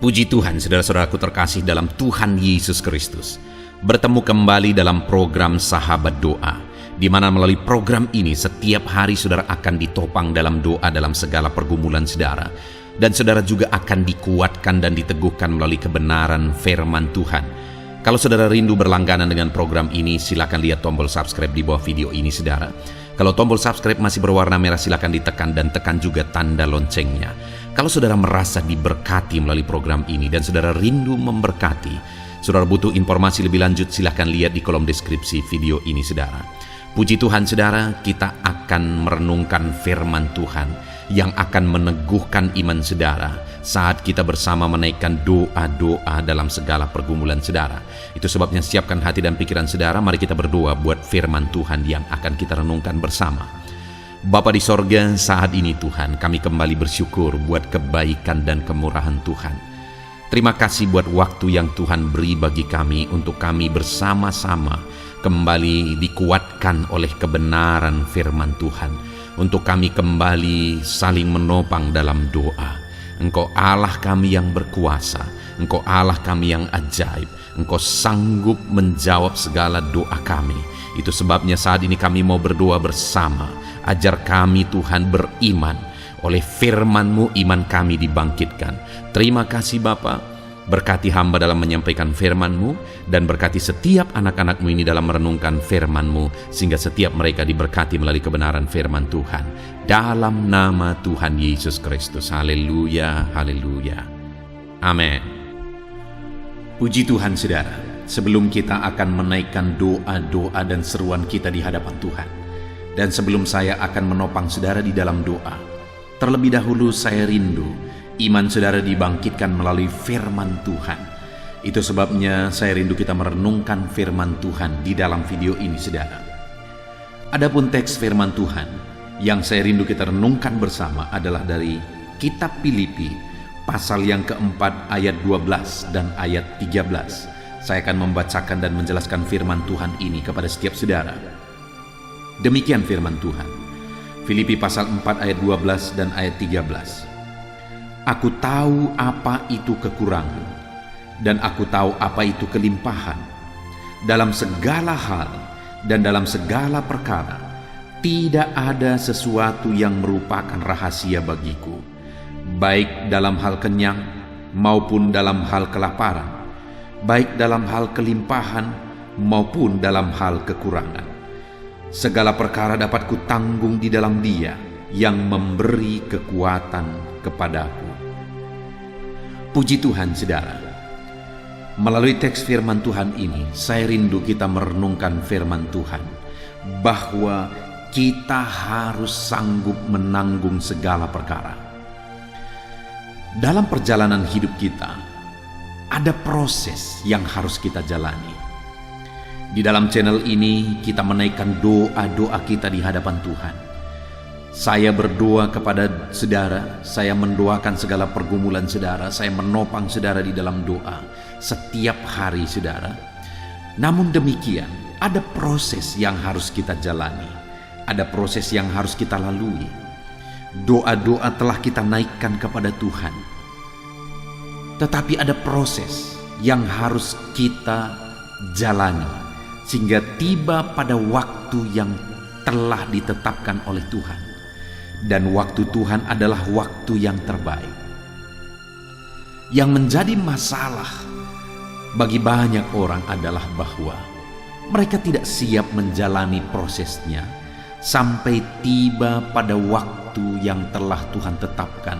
Puji Tuhan, saudara-saudaraku terkasih dalam Tuhan Yesus Kristus. Bertemu kembali dalam program Sahabat Doa, di mana melalui program ini setiap hari saudara akan ditopang dalam doa dalam segala pergumulan saudara. Dan saudara juga akan dikuatkan dan diteguhkan melalui kebenaran firman Tuhan. Kalau saudara rindu berlangganan dengan program ini, silakan lihat tombol subscribe di bawah video ini saudara. Kalau tombol subscribe masih berwarna merah, silakan ditekan dan tekan juga tanda loncengnya. Kalau saudara merasa diberkati melalui program ini dan saudara rindu memberkati, saudara butuh informasi lebih lanjut, silakan lihat di kolom deskripsi video ini saudara. Puji Tuhan saudara, kita akan merenungkan firman Tuhan yang akan meneguhkan iman saudara saat kita bersama menaikkan doa-doa dalam segala pergumulan saudara. Itu sebabnya siapkan hati dan pikiran saudara, mari kita berdoa buat firman Tuhan yang akan kita renungkan bersama. Bapa di sorga, saat ini Tuhan, kami kembali bersyukur buat kebaikan dan kemurahan Tuhan. Terima kasih buat waktu yang Tuhan beri bagi kami untuk kami bersama-sama kembali dikuatkan oleh kebenaran firman Tuhan. Untuk kami kembali saling menopang dalam doa. Engkau Allah kami yang berkuasa, Engkau Allah kami yang ajaib, Engkau sanggup menjawab segala doa kami. Itu sebabnya saat ini kami mau berdoa bersama. Ajar kami Tuhan beriman. Oleh firman-Mu iman kami dibangkitkan. Terima kasih Bapa. Berkati hamba dalam menyampaikan firman-Mu, dan berkati setiap anak-anak-Mu ini dalam merenungkan firman-Mu, sehingga setiap mereka diberkati melalui kebenaran firman Tuhan. Dalam nama Tuhan Yesus Kristus. Haleluya, haleluya. Amin. Puji Tuhan saudara, sebelum kita akan menaikkan doa-doa dan seruan kita di hadapan Tuhan, dan sebelum saya akan menopang saudara di dalam doa, terlebih dahulu saya rindu iman saudara dibangkitkan melalui firman Tuhan. Itu sebabnya saya rindu kita merenungkan firman Tuhan di dalam video ini saudara. Adapun teks firman Tuhan yang saya rindu kita renungkan bersama adalah dari kitab Filipi pasal yang keempat ayat 12 dan ayat 13. Saya akan membacakan dan menjelaskan firman Tuhan ini kepada setiap saudara. Demikian firman Tuhan. Filipi pasal 4 ayat 12 dan ayat 13. Aku tahu apa itu kekurangan, dan aku tahu apa itu kelimpahan. Dalam segala hal dan dalam segala perkara, tidak ada sesuatu yang merupakan rahasia bagiku, baik dalam hal kenyang maupun dalam hal kelaparan, baik dalam hal kelimpahan maupun dalam hal kekurangan. Segala perkara dapat kutanggung di dalam Dia yang memberi kekuatan kepadaku. Puji Tuhan saudara. Melalui teks firman Tuhan ini, saya rindu kita merenungkan firman Tuhan, bahwa kita harus sanggup menanggung segala perkara. Dalam perjalanan hidup kita, ada proses yang harus kita jalani. Di dalam channel ini, kita menaikkan doa-doa kita di hadapan Tuhan. Saya berdoa kepada saudara, saya mendoakan segala pergumulan saudara, saya menopang saudara di dalam doa setiap hari saudara. Namun demikian, ada proses yang harus kita jalani, ada proses yang harus kita lalui. Doa-doa telah kita naikkan kepada Tuhan, tetapi ada proses yang harus kita jalani, sehingga tiba pada waktu yang telah ditetapkan oleh Tuhan. Dan waktu Tuhan adalah waktu yang terbaik. Yang menjadi masalah bagi banyak orang adalah bahwa mereka tidak siap menjalani prosesnya sampai tiba pada waktu yang telah Tuhan tetapkan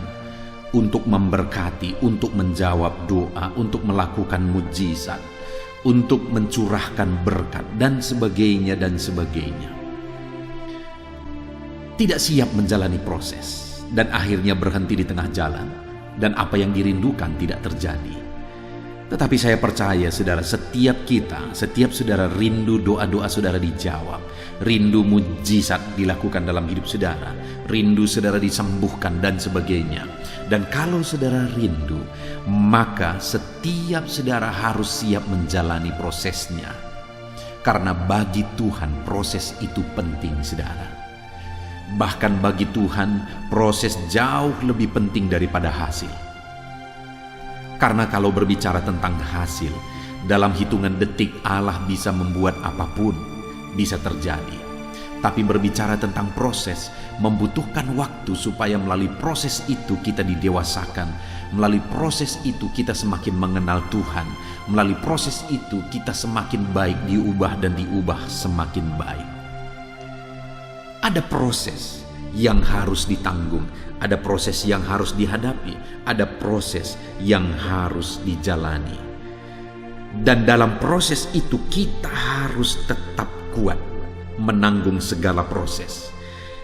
untuk memberkati, untuk menjawab doa, untuk melakukan mujizat, untuk mencurahkan berkat dan sebagainya dan sebagainya. Tidak siap menjalani proses dan akhirnya berhenti di tengah jalan, dan apa yang dirindukan tidak terjadi. Tetapi saya percaya saudara, setiap kita, setiap saudara rindu doa-doa saudara dijawab, rindu mujizat dilakukan dalam hidup saudara, rindu saudara disembuhkan dan sebagainya. Dan kalau saudara rindu, maka setiap saudara harus siap menjalani prosesnya, karena bagi Tuhan proses itu penting saudara. Bahkan bagi Tuhan, proses jauh lebih penting daripada hasil. Karena kalau berbicara tentang hasil, dalam hitungan detik Allah bisa membuat apapun bisa terjadi. Tapi berbicara tentang proses, membutuhkan waktu supaya melalui proses itu kita didewasakan. Melalui proses itu kita semakin mengenal Tuhan. Melalui proses itu kita semakin baik, diubah dan diubah semakin baik. Ada proses yang harus ditanggung, ada proses yang harus dihadapi, ada proses yang harus dijalani. Dan dalam proses itu kita harus tetap kuat menanggung segala proses.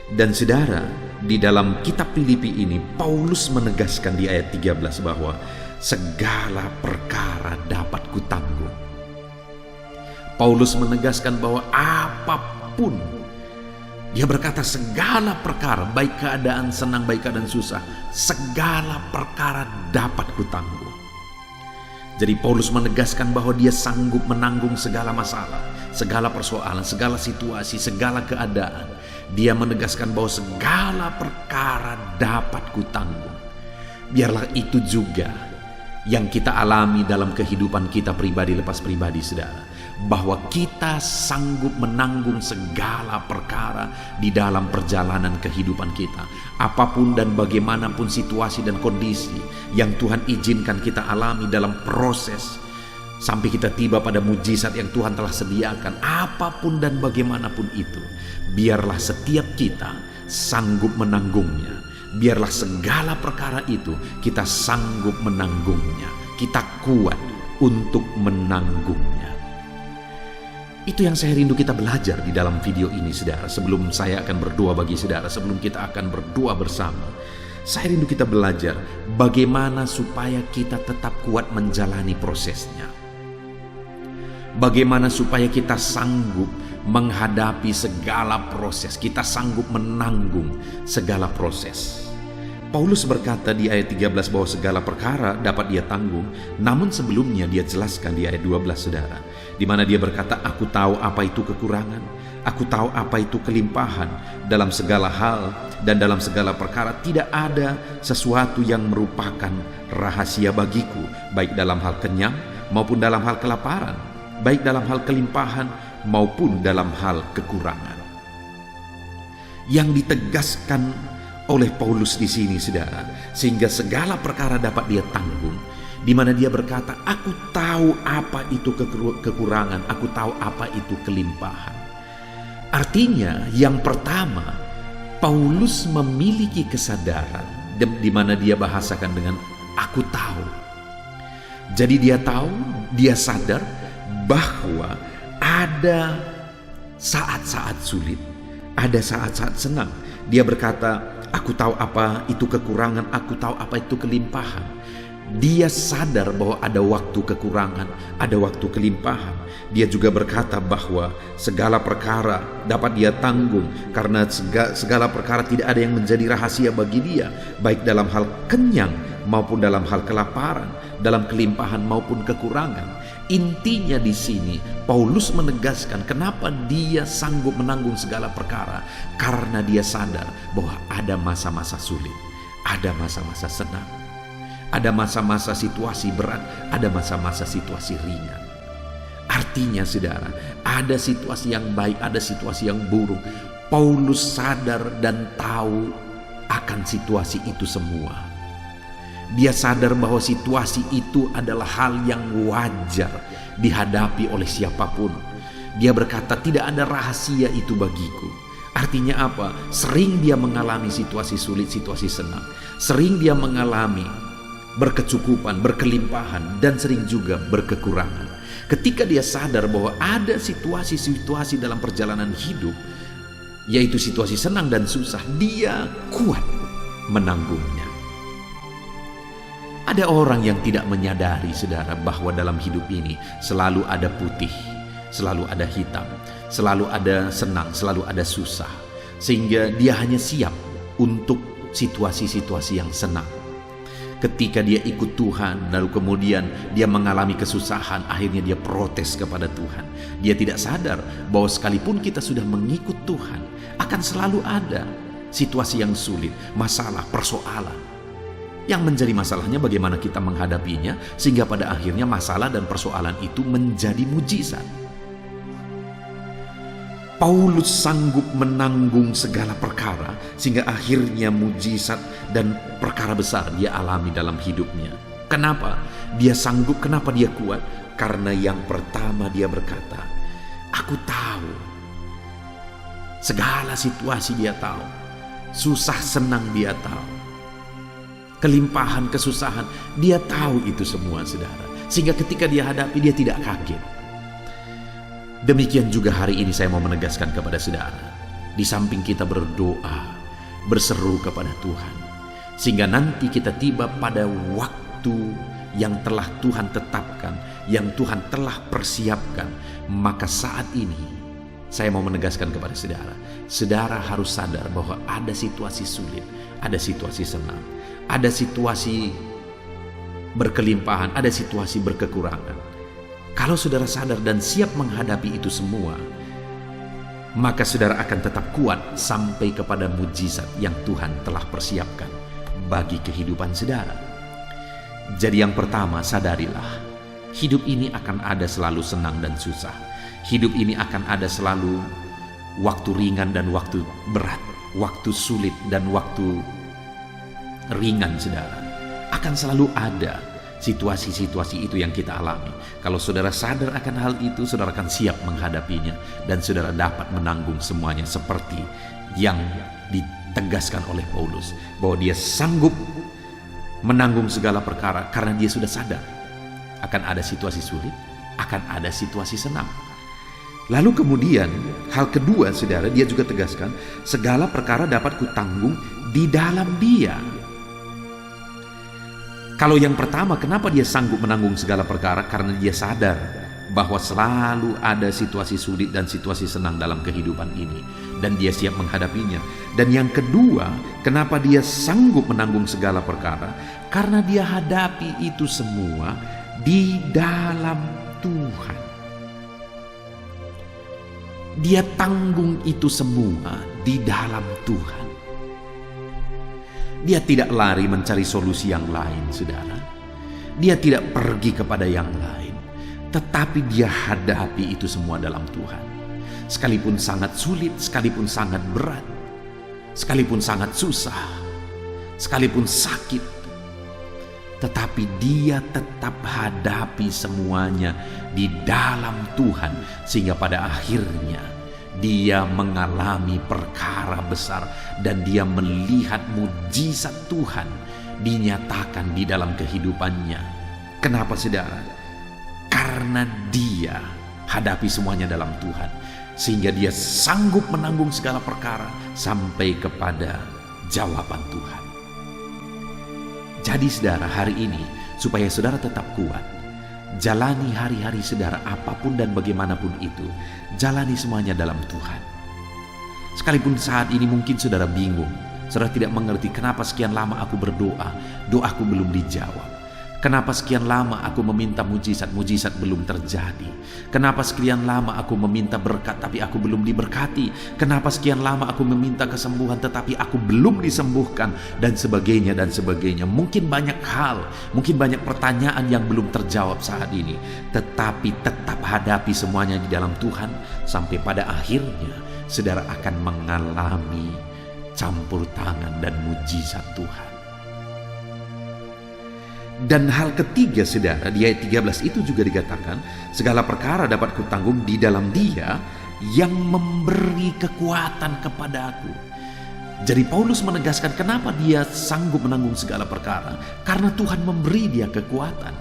Dan saudara, di dalam kitab Filipi ini Paulus menegaskan di ayat 13 bahwa segala perkara dapat kutanggung. Paulus menegaskan bahwa apapun, dia berkata segala perkara, baik keadaan senang, baik keadaan susah, segala perkara dapat kutanggung. Jadi Paulus menegaskan bahwa dia sanggup menanggung segala masalah, segala persoalan, segala situasi, segala keadaan. Dia menegaskan bahwa segala perkara dapat kutanggung. Biarlah itu juga yang kita alami dalam kehidupan kita pribadi lepas pribadi, saudara. Bahwa kita sanggup menanggung segala perkara di dalam perjalanan kehidupan kita. Apapun dan bagaimanapun situasi dan kondisi yang Tuhan izinkan kita alami dalam proses sampai kita tiba pada mujizat yang Tuhan telah sediakan. Apapun dan bagaimanapun itu, biarlah setiap kita sanggup menanggungnya. Biarlah segala perkara itu kita sanggup menanggungnya. Kita kuat untuk menanggungnya. Itu yang saya rindu kita belajar di dalam video ini, saudara. Sebelum saya akan berdoa bagi saudara, sebelum kita akan berdoa bersama, saya rindu kita belajar bagaimana supaya kita tetap kuat menjalani prosesnya. Bagaimana supaya kita sanggup menghadapi segala proses, kita sanggup menanggung segala proses. Paulus berkata di ayat 13 bahwa segala perkara dapat dia tanggung, namun sebelumnya dia jelaskan di ayat 12, saudara, di mana dia berkata, aku tahu apa itu kekurangan, aku tahu apa itu kelimpahan, dalam segala hal dan dalam segala perkara tidak ada sesuatu yang merupakan rahasia bagiku, baik dalam hal kenyang maupun dalam hal kelaparan, baik dalam hal kelimpahan maupun dalam hal kekurangan. Yang ditegaskan oleh Paulus di sini, saudara, sehingga segala perkara dapat dia tanggung, di mana dia berkata, aku tahu apa itu kekurangan, aku tahu apa itu kelimpahan. Artinya, yang pertama, Paulus memiliki kesadaran, di mana dia bahasakan dengan aku tahu. Jadi dia tahu, dia sadar bahwa ada saat-saat sulit, ada saat-saat senang. Dia berkata, aku tahu apa itu kekurangan, aku tahu apa itu kelimpahan. Dia sadar bahwa ada waktu kekurangan, ada waktu kelimpahan. Dia juga berkata bahwa segala perkara dapat dia tanggung, karena segala perkara tidak ada yang menjadi rahasia bagi dia, baik dalam hal kenyang maupun dalam hal kelaparan, dalam kelimpahan maupun kekurangan. Intinya di sini Paulus menegaskan kenapa dia sanggup menanggung segala perkara, karena dia sadar bahwa ada masa-masa sulit, ada masa-masa senang, ada masa-masa situasi berat, ada masa-masa situasi ringan. Artinya, saudara, ada situasi yang baik, ada situasi yang buruk. Paulus sadar dan tahu akan situasi itu semua. Dia sadar bahwa situasi itu adalah hal yang wajar dihadapi oleh siapapun. Dia berkata, tidak ada rahasia itu bagiku. Artinya apa? Sering dia mengalami situasi sulit, situasi senang. Sering dia mengalami berkecukupan, berkelimpahan, dan sering juga berkekurangan. Ketika dia sadar bahwa ada situasi-situasi dalam perjalanan hidup, yaitu situasi senang dan susah, dia kuat menanggungnya. Ada orang yang tidak menyadari, saudara, bahwa dalam hidup ini selalu ada putih, selalu ada hitam, selalu ada senang, selalu ada susah. Sehingga dia hanya siap untuk situasi-situasi yang senang. Ketika dia ikut Tuhan, lalu kemudian dia mengalami kesusahan, akhirnya dia protes kepada Tuhan. Dia tidak sadar bahwa sekalipun kita sudah mengikut Tuhan, akan selalu ada situasi yang sulit, masalah, persoalan. Yang menjadi masalahnya bagaimana kita menghadapinya, sehingga pada akhirnya masalah dan persoalan itu menjadi mujizat. Paulus sanggup menanggung segala perkara, sehingga akhirnya mujizat dan perkara besar dia alami dalam hidupnya. Kenapa dia sanggup? Kenapa dia kuat? Karena yang pertama dia berkata, aku tahu. Segala situasi dia tahu. Susah senang dia tahu. Kelimpahan, kesusahan, dia tahu itu semua, saudara. Sehingga ketika dia hadapi, dia tidak kaget. Demikian juga hari ini saya mau menegaskan kepada saudara. Di samping kita berdoa, berseru kepada Tuhan, sehingga nanti kita tiba pada waktu yang telah Tuhan tetapkan, yang Tuhan telah persiapkan, maka saat ini saya mau menegaskan kepada saudara, saudara harus sadar bahwa ada situasi sulit, ada situasi senang, ada situasi berkelimpahan, ada situasi berkekurangan. Kalau saudara sadar dan siap menghadapi itu semua, maka saudara akan tetap kuat sampai kepada mujizat yang Tuhan telah persiapkan bagi kehidupan saudara. Jadi yang pertama, sadarilah, hidup ini akan ada selalu senang dan susah. Hidup ini akan ada selalu waktu ringan dan waktu berat, waktu sulit dan waktu ringan, saudara. Akan selalu ada situasi-situasi itu yang kita alami. Kalau saudara sadar akan hal itu, saudara akan siap menghadapinya dan saudara dapat menanggung semuanya seperti yang ditegaskan oleh Paulus, bahwa dia sanggup menanggung segala perkara karena dia sudah sadar akan ada situasi sulit, akan ada situasi senang. Lalu kemudian hal kedua, saudara, dia juga tegaskan, segala perkara dapat kutanggung di dalam Dia. Kalau yang pertama, kenapa dia sanggup menanggung segala perkara? Karena dia sadar bahwa selalu ada situasi sulit dan situasi senang dalam kehidupan ini, dan dia siap menghadapinya. Dan yang kedua, kenapa dia sanggup menanggung segala perkara? Karena dia hadapi itu semua di dalam Tuhan. Dia tanggung itu semua di dalam Tuhan. Dia tidak lari mencari solusi yang lain, saudara. Dia tidak pergi kepada yang lain, tetapi dia hadapi itu semua dalam Tuhan. Sekalipun sangat sulit, sekalipun sangat berat, sekalipun sangat susah, sekalipun sakit, tetapi dia tetap hadapi semuanya di dalam Tuhan, sehingga pada akhirnya dia mengalami perkara besar dan dia melihat mujizat Tuhan dinyatakan di dalam kehidupannya. Kenapa, saudara? Karena dia hadapi semuanya dalam Tuhan, sehingga dia sanggup menanggung segala perkara sampai kepada jawaban Tuhan. Jadi saudara, hari ini supaya saudara tetap kuat, jalani hari-hari saudara apapun dan bagaimanapun itu, jalani semuanya dalam Tuhan. Sekalipun saat ini mungkin saudara bingung, saudara tidak mengerti kenapa sekian lama aku berdoa, doaku belum dijawab. Kenapa sekian lama aku meminta mujizat belum terjadi? Kenapa sekian lama aku meminta berkat tapi aku belum diberkati? Kenapa sekian lama aku meminta kesembuhan tetapi aku belum disembuhkan? Dan sebagainya dan sebagainya. Mungkin banyak hal, mungkin banyak pertanyaan yang belum terjawab saat ini. Tetapi tetap hadapi semuanya di dalam Tuhan, sampai pada akhirnya saudara akan mengalami campur tangan dan mujizat Tuhan. Dan hal ketiga, saudara, di ayat 13 itu juga dikatakan, segala perkara dapat kutanggung di dalam Dia yang memberi kekuatan kepadaku. Jadi Paulus menegaskan kenapa dia sanggup menanggung segala perkara, karena Tuhan memberi dia kekuatan.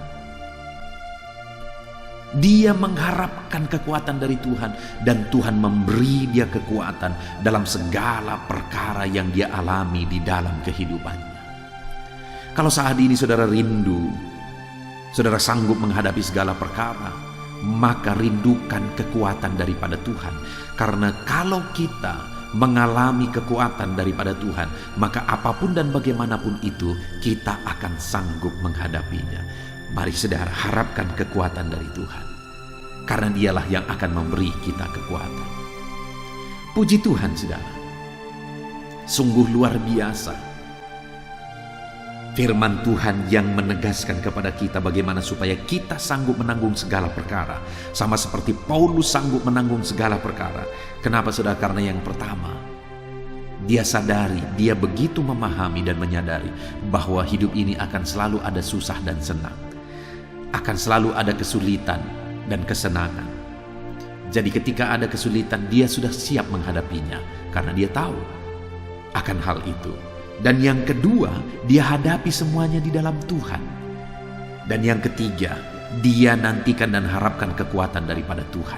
Dia mengharapkan kekuatan dari Tuhan, dan Tuhan memberi dia kekuatan dalam segala perkara yang dia alami di dalam kehidupannya. Kalau saat ini saudara rindu, saudara sanggup menghadapi segala perkara, maka rindukan kekuatan daripada Tuhan. Karena kalau kita mengalami kekuatan daripada Tuhan, maka apapun dan bagaimanapun itu, kita akan sanggup menghadapinya. Mari saudara harapkan kekuatan dari Tuhan, karena Dialah yang akan memberi kita kekuatan. Puji Tuhan, saudara. Sungguh luar biasa. Firman Tuhan yang menegaskan kepada kita bagaimana supaya kita sanggup menanggung segala perkara. Sama seperti Paulus sanggup menanggung segala perkara. Kenapa saudara? Karena yang pertama, dia sadari, dia begitu memahami dan menyadari bahwa hidup ini akan selalu ada susah dan senang. Akan selalu ada kesulitan dan kesenangan. Jadi ketika ada kesulitan, dia sudah siap menghadapinya karena dia tahu akan hal itu. Dan yang kedua, dia hadapi semuanya di dalam Tuhan. Dan yang ketiga, dia nantikan dan harapkan kekuatan daripada Tuhan.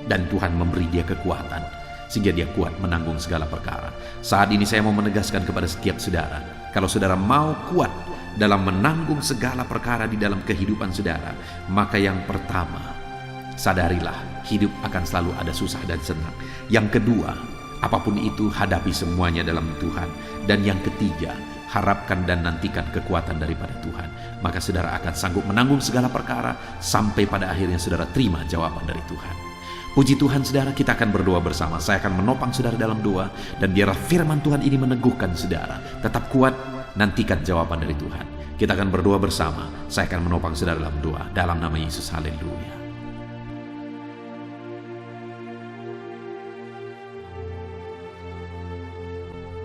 Dan Tuhan memberi dia kekuatan sehingga dia kuat menanggung segala perkara. Saat ini saya mau menegaskan kepada setiap saudara, kalau saudara mau kuat dalam menanggung segala perkara di dalam kehidupan saudara, maka yang pertama, sadarilah hidup akan selalu ada susah dan senang. Yang kedua, apapun itu hadapi semuanya dalam Tuhan. Dan yang ketiga, harapkan dan nantikan kekuatan daripada Tuhan. Maka saudara akan sanggup menanggung segala perkara sampai pada akhirnya saudara terima jawaban dari Tuhan. Puji Tuhan saudara, kita akan berdoa bersama. Saya akan menopang saudara dalam doa, dan biarlah firman Tuhan ini meneguhkan saudara. Tetap kuat, nantikan jawaban dari Tuhan. Kita akan berdoa bersama. Saya akan menopang saudara dalam doa. Dalam nama Yesus, haleluya.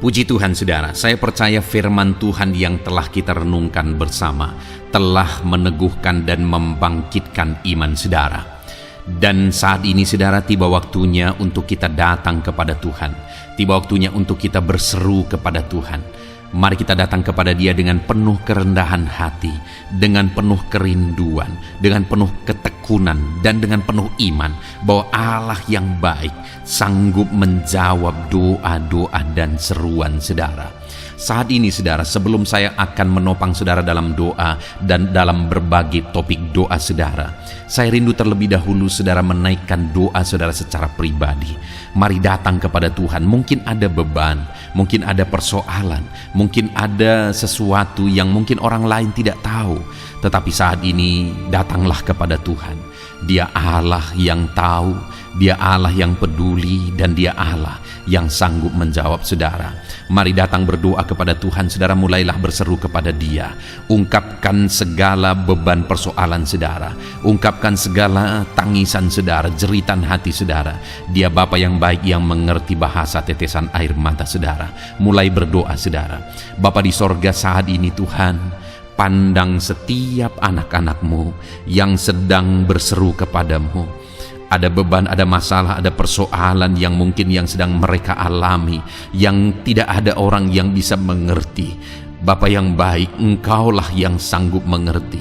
Puji Tuhan saudara, saya percaya firman Tuhan yang telah kita renungkan bersama telah meneguhkan dan membangkitkan iman saudara. Dan saat ini saudara, tiba waktunya untuk kita datang kepada Tuhan. Tiba waktunya untuk kita berseru kepada Tuhan. Mari kita datang kepada Dia dengan penuh kerendahan hati, dengan penuh kerinduan, dengan penuh ketekunan, dan dengan penuh iman bahwa Allah yang baik sanggup menjawab doa-doa dan seruan saudara. Saat ini saudara, sebelum saya akan menopang saudara dalam doa dan dalam berbagai topik doa saudara, saya rindu terlebih dahulu saudara menaikkan doa saudara secara pribadi. Mari datang kepada Tuhan. Mungkin ada beban, mungkin ada persoalan, mungkin ada sesuatu yang mungkin orang lain tidak tahu. Tetapi saat ini datanglah kepada Tuhan. Dia Allah yang tahu, Dia Allah yang peduli, dan Dia Allah yang sanggup menjawab saudara. Mari datang berdoa kepada Tuhan saudara, mulailah berseru kepada Dia. Ungkapkan segala beban persoalan saudara, ungkapkan segala tangisan saudara, jeritan hati saudara. Dia Bapa yang baik yang mengerti bahasa tetesan air mata saudara. Mulai berdoa saudara. Bapa di sorga, saat ini Tuhan, pandang setiap anak-anak-Mu yang sedang berseru kepadamu. Ada beban, ada masalah, ada persoalan yang mungkin yang sedang mereka alami, yang tidak ada orang yang bisa mengerti. Bapa yang baik, Engkaulah yang sanggup mengerti,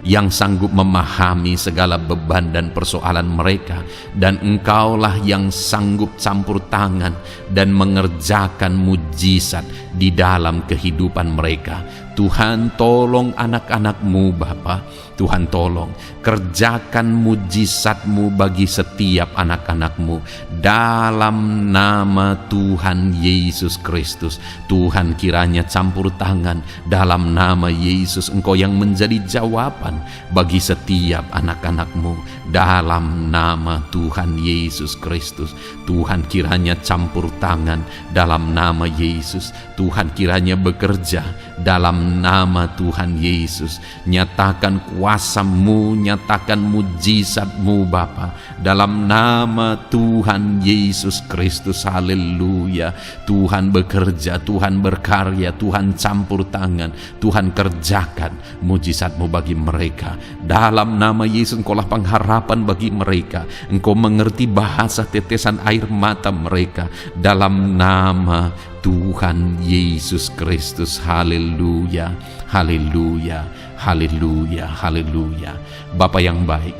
yang sanggup memahami segala beban dan persoalan mereka, dan Engkaulah yang sanggup campur tangan dan mengerjakan mujizat di dalam kehidupan mereka. Tuhan, tolong anak-anak-Mu Bapa. Tuhan, tolong kerjakan mujizat-Mu bagi setiap anak-anak-Mu dalam nama Tuhan Yesus Kristus. Tuhan, kiranya campur tangan dalam nama Yesus. Engkau yang menjadi jawaban bagi setiap anak-anak-Mu dalam nama Tuhan Yesus Kristus. Tuhan, kiranya campur tangan dalam nama Yesus. Tuhan, kiranya bekerja dalam nama Tuhan Yesus. Nyatakan kuasa-Mu, nyatakan mujizat-Mu Bapa, dalam nama Tuhan Yesus Kristus. Haleluya. Tuhan bekerja, Tuhan berkarya, Tuhan campur tangan, Tuhan kerjakan mujizat-Mu bagi mereka. Dalam nama Yesus, Engkaulah pengharapan bagi mereka. Engkau mengerti bahasa tetesan air mata mereka. Dalam nama Tuhan Yesus Kristus. Haleluya, haleluya, haleluya, haleluya. Bapa yang baik,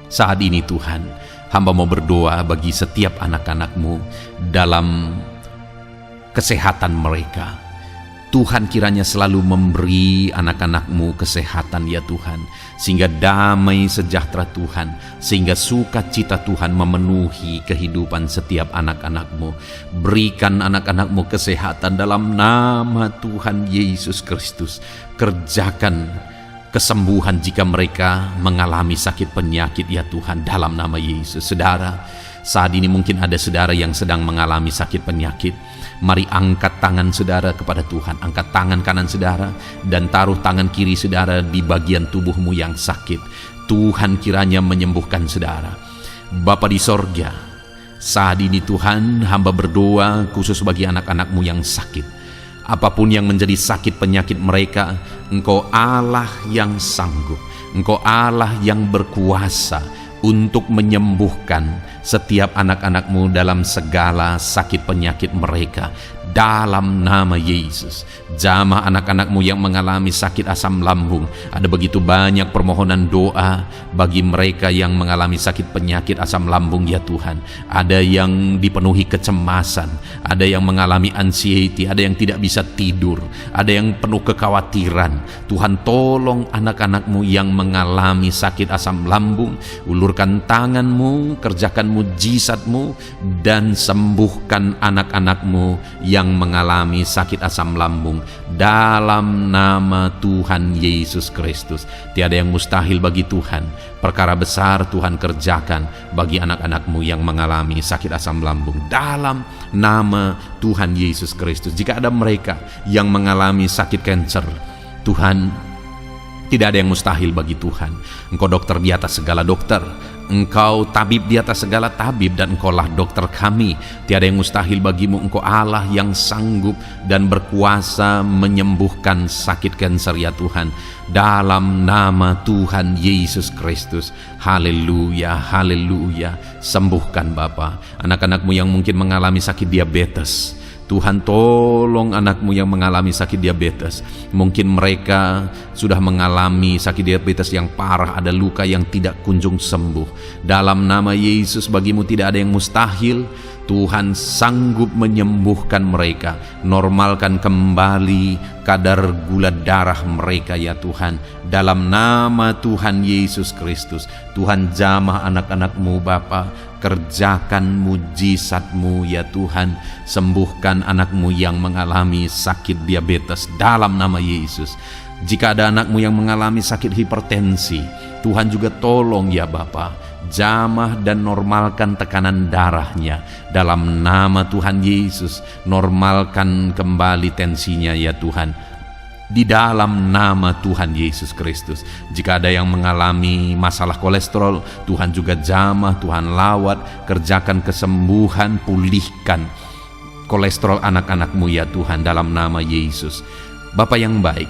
saat ini Tuhan, hamba mau berdoa bagi setiap anak-anak-Mu dalam kesehatan mereka. Tuhan, kiranya selalu memberi anak-anak-Mu kesehatan ya Tuhan, sehingga damai sejahtera Tuhan, sehingga sukacita Tuhan memenuhi kehidupan setiap anak-anak-Mu. Berikan anak-anak-Mu kesehatan dalam nama Tuhan Yesus Kristus. Kerjakan kesembuhan jika mereka mengalami sakit penyakit ya Tuhan, dalam nama Yesus. Saudara, Saat ini mungkin ada saudara yang sedang mengalami sakit penyakit. Mari angkat tangan saudara kepada Tuhan. Angkat tangan kanan saudara dan taruh tangan kiri saudara di bagian tubuhmu yang sakit. Tuhan kiranya menyembuhkan saudara. Bapa di sorga, saat ini Tuhan, hamba berdoa khusus bagi anak-anak-Mu yang sakit. Apapun yang menjadi sakit penyakit mereka, Engkau Allah yang sanggup. Engkau Allah yang berkuasa untuk menyembuhkan setiap anak-anak-Mu dalam segala sakit penyakit mereka. Dalam nama Yesus, jamah anak-anak-Mu yang mengalami sakit asam lambung. Ada begitu banyak permohonan doa bagi mereka yang mengalami sakit penyakit asam lambung ya Tuhan. Ada yang dipenuhi kecemasan, ada yang mengalami anxiety, ada yang tidak bisa tidur, ada yang penuh kekhawatiran. Tuhan, tolong anak-anak-Mu yang mengalami sakit asam lambung. Ulurkan tangan-Mu, kerjakan mujizat-Mu, dan sembuhkan anak-anak-Mu yang mengalami sakit asam lambung dalam nama Tuhan Yesus Kristus. Tiada yang mustahil bagi Tuhan. Perkara besar Tuhan kerjakan bagi anak-anak-Mu yang mengalami sakit asam lambung dalam nama Tuhan Yesus Kristus. Jika ada mereka yang mengalami sakit kanker, Tuhan, tidak ada yang mustahil bagi Tuhan. Engkau dokter di atas segala dokter, Engkau tabib di atas segala tabib, dan Engkaulah dokter kami. Tiada yang mustahil bagimu. Engkau Allah yang sanggup dan berkuasa menyembuhkan sakit kanker ya Tuhan. Dalam nama Tuhan Yesus Kristus. Haleluya, haleluya. Sembuhkan Bapa anak-anak-Mu yang mungkin mengalami sakit diabetes. Tuhan, tolong anak-Mu yang mengalami sakit diabetes. Mungkin mereka sudah mengalami sakit diabetes yang parah, ada luka yang tidak kunjung sembuh. Dalam nama Yesus, bagimu tidak ada yang mustahil. Tuhan sanggup menyembuhkan mereka. Normalkan kembali kadar gula darah mereka ya Tuhan. Dalam nama Tuhan Yesus Kristus. Tuhan, jamah anak-anak-Mu Bapa. Kerjakan mujizat-Mu ya Tuhan. Sembuhkan anak-Mu yang mengalami sakit diabetes dalam nama Yesus. Jika ada anak-Mu yang mengalami sakit hipertensi, Tuhan juga tolong ya Bapa. Jamah dan normalkan tekanan darahnya dalam nama Tuhan Yesus. Normalkan kembali tensinya ya Tuhan, di dalam nama Tuhan Yesus Kristus. Jika ada yang mengalami masalah kolesterol, Tuhan juga jamah, Tuhan lawat, kerjakan kesembuhan, pulihkan kolesterol anak-anak-Mu ya Tuhan dalam nama Yesus. Bapa yang baik,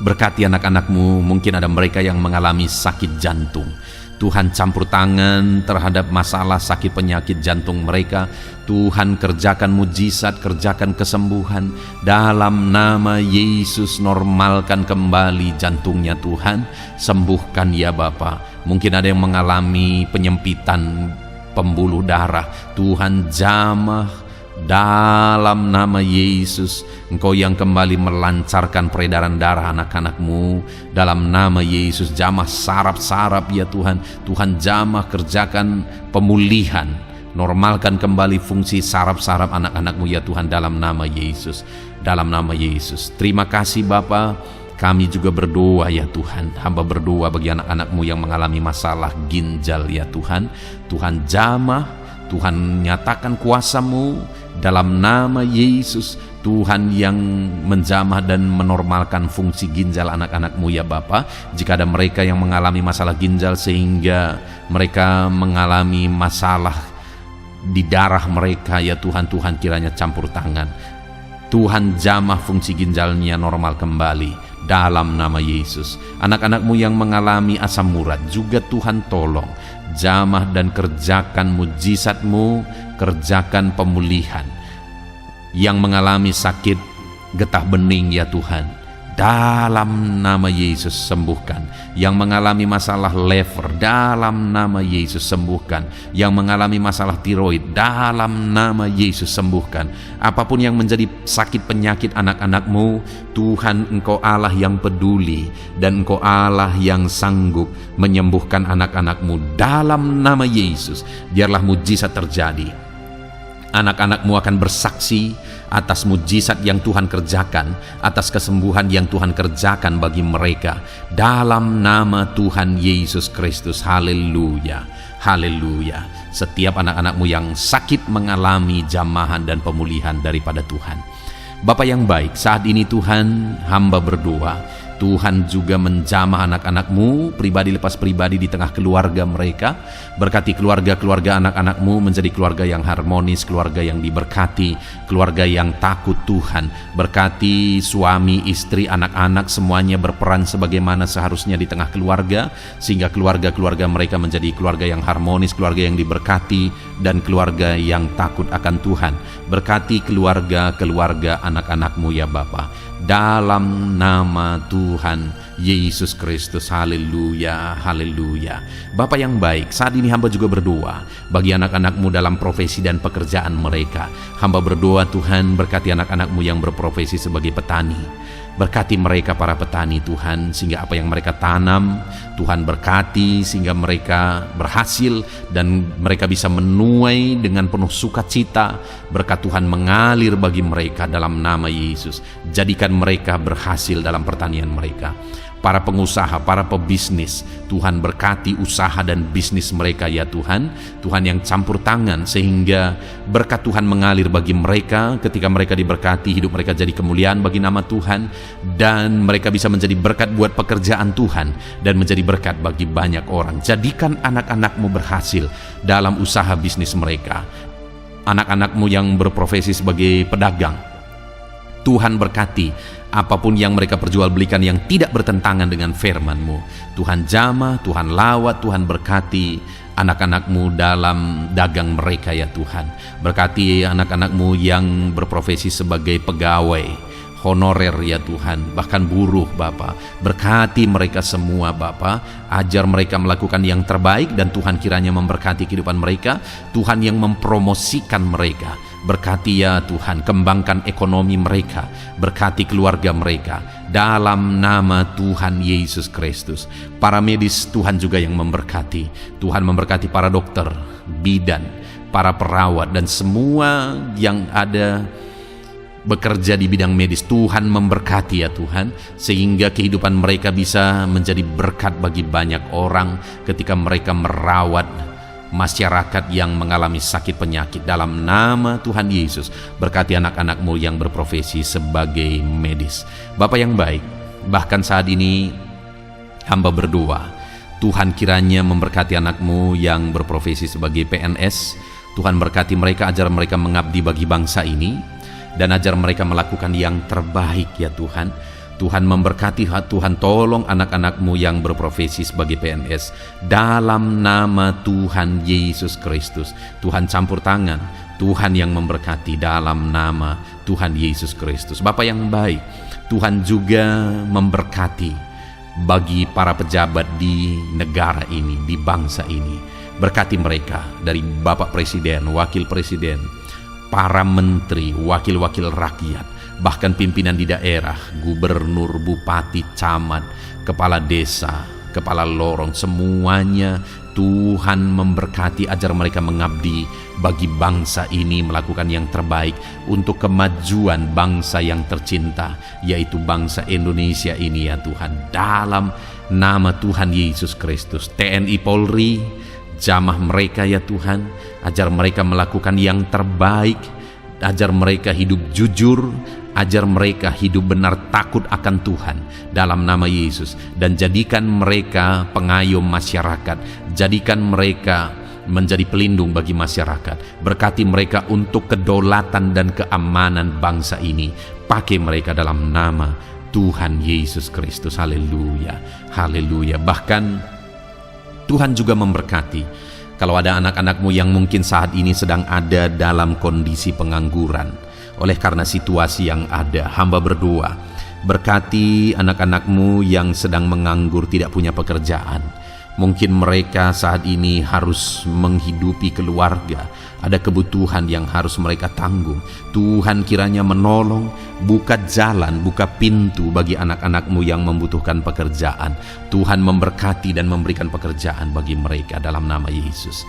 berkati anak-anak-Mu. Mungkin ada mereka yang mengalami sakit jantung. Tuhan, campur tangan terhadap masalah sakit penyakit jantung mereka. Tuhan, kerjakan mujizat, kerjakan kesembuhan dalam nama Yesus. Normalkan kembali jantungnya Tuhan. Sembuhkan ya Bapa. Mungkin ada yang mengalami penyempitan pembuluh darah. Tuhan, jamah dalam nama Yesus. Engkau yang kembali melancarkan peredaran darah anak-anak-Mu dalam nama Yesus. Jamah saraf-saraf ya Tuhan. Tuhan, jamah, kerjakan pemulihan, normalkan kembali fungsi saraf-saraf anak-anak-Mu ya Tuhan dalam nama Yesus. Dalam nama Yesus. Terima kasih Bapa. Kami juga berdoa ya Tuhan. Hamba berdoa bagi anak-anak-Mu yang mengalami masalah ginjal ya Tuhan. Tuhan, jamah, Tuhan nyatakan kuasa-Mu dalam nama Yesus. Tuhan yang menjamah dan menormalkan fungsi ginjal anak-anak-Mu ya Bapa. Jika ada mereka yang mengalami masalah ginjal sehingga mereka mengalami masalah di darah mereka ya Tuhan, Tuhan kiranya campur tangan. Tuhan, jamah fungsi ginjalnya normal kembali dalam nama Yesus. Anak-anak-Mu yang mengalami asam urat juga Tuhan tolong, jamah dan kerjakan mujizat-Mu, kerjakan pemulihan. Yang mengalami sakit getah bening ya Tuhan, dalam nama Yesus sembuhkan. Yang mengalami masalah lever, dalam nama Yesus sembuhkan. Yang mengalami masalah tiroid, dalam nama Yesus sembuhkan. Apapun yang menjadi sakit penyakit anak-anak-Mu, Tuhan, Engkau Allah yang peduli dan Engkau Allah yang sanggup menyembuhkan anak-anak-Mu dalam nama Yesus. Biarlah mujizat terjadi. Anak-anak-Mu akan bersaksi atas mujizat yang Tuhan kerjakan, atas kesembuhan yang Tuhan kerjakan bagi mereka dalam nama Tuhan Yesus Kristus. Haleluya, Haleluya. Setiap anak-anak-Mu yang sakit mengalami jamahan dan pemulihan daripada Tuhan. Bapa yang baik, saat ini Tuhan, hamba berdoa, Tuhan juga menjamah anak-anak-Mu pribadi lepas pribadi di tengah keluarga mereka. Berkati keluarga-keluarga anak-anak-Mu menjadi keluarga yang harmonis, keluarga yang diberkati, keluarga yang takut Tuhan. Berkati suami, istri, anak-anak semuanya berperan sebagaimana seharusnya di tengah keluarga, sehingga keluarga-keluarga mereka menjadi keluarga yang harmonis, keluarga yang diberkati, dan keluarga yang takut akan Tuhan. Berkati keluarga-keluarga anak-anak-Mu ya Bapa, dalam nama Tuhan Yesus Kristus. Haleluya, haleluya. Bapa yang baik, saat ini hamba juga berdoa bagi anak-anak-Mu dalam profesi dan pekerjaan mereka. Hamba berdoa Tuhan, berkati anak-anak-Mu yang berprofesi sebagai petani. Berkati mereka para petani Tuhan, sehingga apa yang mereka tanam Tuhan berkati, sehingga mereka berhasil dan mereka bisa menuai dengan penuh sukacita. Berkat Tuhan mengalir bagi mereka dalam nama Yesus. Jadikan mereka berhasil dalam pertanian mereka. Para pengusaha, para pebisnis, Tuhan berkati usaha dan bisnis mereka ya Tuhan. Tuhan yang campur tangan sehingga berkat Tuhan mengalir bagi mereka. Ketika mereka diberkati, hidup mereka jadi kemuliaan bagi nama Tuhan, dan mereka bisa menjadi berkat buat pekerjaan Tuhan dan menjadi berkat bagi banyak orang. Jadikan anak-anak-Mu berhasil dalam usaha bisnis mereka. Anak-anak-Mu yang berprofesi sebagai pedagang, Tuhan berkati apapun yang mereka perjualbelikan yang tidak bertentangan dengan firman-Mu. Tuhan jamah, Tuhan lawat, Tuhan berkati anak-anak-Mu dalam dagang mereka ya Tuhan. Berkati anak-anak-Mu yang berprofesi sebagai pegawai honorer ya Tuhan, bahkan buruh Bapa. Berkati mereka semua Bapa, ajar mereka melakukan yang terbaik, dan Tuhan kiranya memberkati kehidupan mereka. Tuhan yang mempromosikan mereka. Berkati ya Tuhan, kembangkan ekonomi mereka, berkati keluarga mereka dalam nama Tuhan Yesus Kristus. Para medis Tuhan juga yang memberkati. Tuhan memberkati para dokter, bidan, para perawat, dan semua yang ada bekerja di bidang medis. Tuhan memberkati ya Tuhan, sehingga kehidupan mereka bisa menjadi berkat bagi banyak orang ketika mereka merawat masyarakat yang mengalami sakit penyakit. Dalam nama Tuhan Yesus, berkati anak-anak-Mu yang berprofesi sebagai medis. Bapa yang baik, bahkan saat ini hamba berdoa, Tuhan kiranya memberkati anak-Mu yang berprofesi sebagai PNS. Tuhan berkati mereka, ajar mereka mengabdi bagi bangsa ini, dan ajar mereka melakukan yang terbaik ya Tuhan. Tuhan memberkati, Tuhan tolong anak-anak-Mu yang berprofesi sebagai PNS dalam nama Tuhan Yesus Kristus. Tuhan campur tangan, Tuhan yang memberkati dalam nama Tuhan Yesus Kristus. Bapa yang baik, Tuhan juga memberkati bagi para pejabat di negara ini, di bangsa ini. Berkati mereka dari Bapak Presiden, Wakil Presiden, para menteri, wakil-wakil rakyat, bahkan pimpinan di daerah, gubernur, bupati, camat, kepala desa, kepala lorong, semuanya Tuhan memberkati, ajar mereka mengabdi bagi bangsa ini, melakukan yang terbaik untuk kemajuan bangsa yang tercinta, yaitu bangsa Indonesia ini ya Tuhan. Dalam nama Tuhan Yesus Kristus, TNI Polri, jamah mereka ya Tuhan, ajar mereka melakukan yang terbaik, ajar mereka hidup jujur, ajar mereka hidup benar takut akan Tuhan dalam nama Yesus, dan jadikan mereka pengayom masyarakat, jadikan mereka menjadi pelindung bagi masyarakat. Berkati mereka untuk kedaulatan dan keamanan bangsa ini. Pakai mereka dalam nama Tuhan Yesus Kristus. Haleluya, haleluya. Bahkan Tuhan juga memberkati kalau ada anak-anak-Mu yang mungkin saat ini sedang ada dalam kondisi pengangguran oleh karena situasi yang ada. Hamba berdoa, berkati anak-anak-Mu yang sedang menganggur, tidak punya pekerjaan. Mungkin mereka saat ini harus menghidupi keluarga, ada kebutuhan yang harus mereka tanggung. Tuhan kiranya menolong, buka jalan, buka pintu bagi anak-anak-Mu yang membutuhkan pekerjaan. Tuhan memberkati dan memberikan pekerjaan bagi mereka dalam nama Yesus.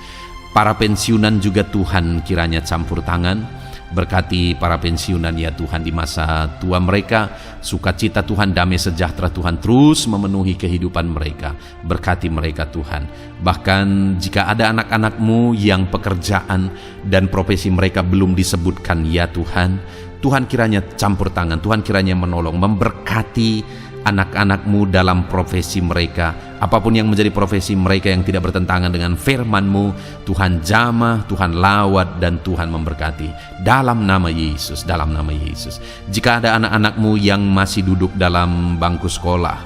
Para pensiunan juga Tuhan kiranya campur tangan, Berkati para pensiunan ya Tuhan di masa tua mereka. Sukacita Tuhan, damai sejahtera Tuhan terus memenuhi kehidupan mereka. Berkati mereka Tuhan. Bahkan jika ada anak-anak-Mu yang pekerjaan dan profesi mereka belum disebutkan ya Tuhan, Tuhan kiranya campur tangan, Tuhan kiranya menolong, memberkati anak-anak-Mu dalam profesi mereka. Apapun yang menjadi profesi mereka yang tidak bertentangan dengan firman-Mu, Tuhan jamah, Tuhan lawat, dan Tuhan memberkati. Dalam nama Yesus, dalam nama Yesus. Jika ada anak-anak-Mu yang masih duduk dalam bangku sekolah,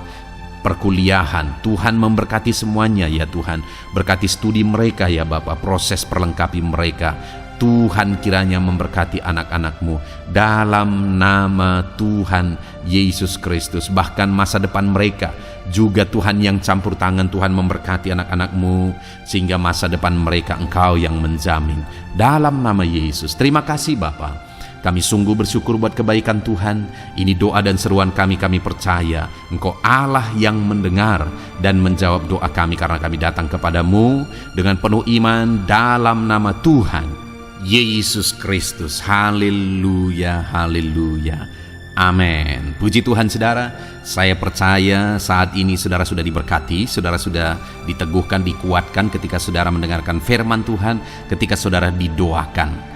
perkuliahan, Tuhan memberkati semuanya ya Tuhan. Berkati studi mereka ya Bapa, proses perlengkapi mereka. Tuhan kiranya memberkati anak-anak-Mu dalam nama Tuhan Yesus Kristus. Bahkan masa depan mereka juga Tuhan yang campur tangan. Tuhan memberkati anak-anak-Mu sehingga masa depan mereka Engkau yang menjamin. Dalam nama Yesus. Terima kasih Bapa. Kami sungguh bersyukur buat kebaikan Tuhan. Ini doa dan seruan kami percaya Engkau Allah yang mendengar dan menjawab doa kami, karena kami datang kepadamu dengan penuh iman dalam nama Tuhan Yesus Kristus. Haleluya, haleluya, amin. Puji Tuhan saudara, saya percaya saat ini saudara sudah diberkati, saudara sudah diteguhkan, dikuatkan ketika saudara mendengarkan firman Tuhan, ketika saudara didoakan.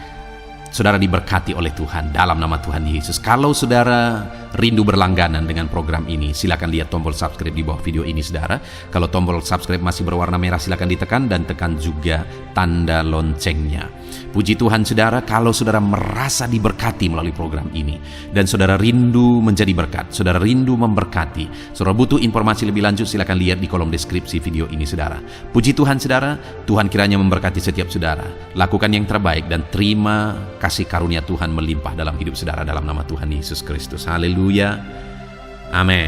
Saudara diberkati oleh Tuhan dalam nama Tuhan Yesus. Kalau saudara rindu berlangganan dengan program ini, silakan lihat tombol subscribe di bawah video ini saudara. Kalau tombol subscribe masih berwarna merah, silakan ditekan dan tekan juga tanda loncengnya. Puji Tuhan saudara, kalau saudara merasa diberkati melalui program ini dan saudara rindu menjadi berkat, saudara rindu memberkati, saudara butuh informasi lebih lanjut, silakan lihat di kolom deskripsi video ini saudara. Puji Tuhan saudara, Tuhan kiranya memberkati setiap saudara. Lakukan yang terbaik dan terima kasih karunia Tuhan melimpah dalam hidup saudara dalam nama Tuhan Yesus Kristus. Haleluya, amin.